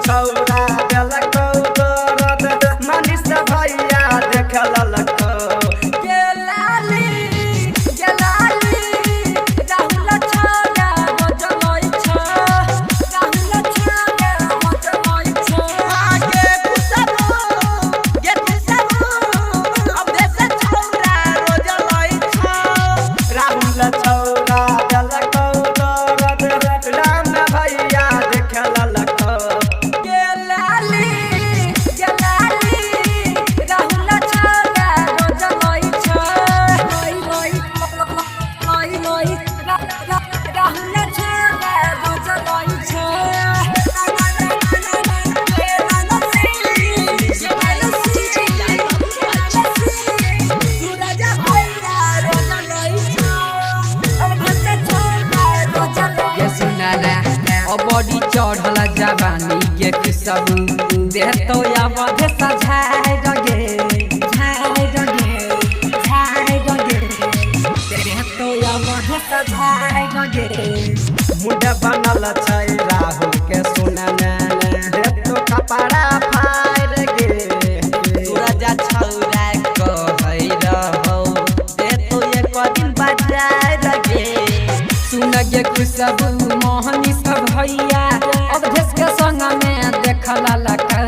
छौरा देलको दरद मनीष भैया देखलको के लाली राहुल छौरा बजलै छ राहुल छौरा बजलै छ आगे खुशबू अब देश छौरा रोजलै छ राहुल छौरा देलको दरद राम भैया देखलको बड़ी चढ़ल जवानी के खुशबू देतो अवध सझाय रगे देतो अवध सझाय रगे मुंड बनल छै राहुल के सुनने देतो कपड़ा फाड़ गे सूरज छौरा कहै रहो देतो एक दिन बजाय रगे सुन गे खुशबू मोहनी भैया अवधेश के संग में देखला लका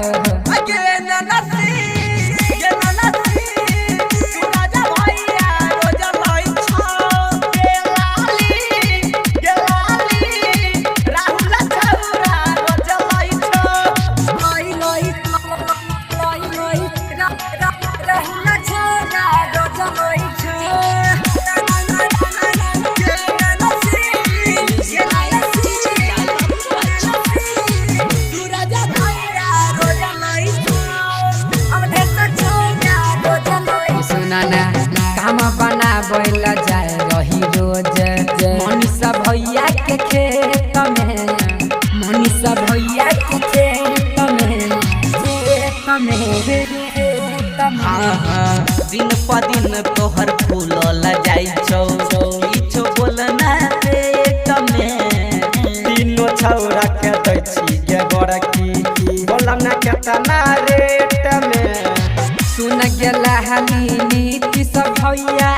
काम बनाबैला जाए रही रोज मनीषा भैया के खेत में मनीषा भैया के खेत में दिन प दिन तोहर फूलल जाइ छौ किछो बोलना पेट में तीनों छौरा के दै छी गे गोरकी बोलम ना केतना रेट में सुन गेला हाली नीति सब भैया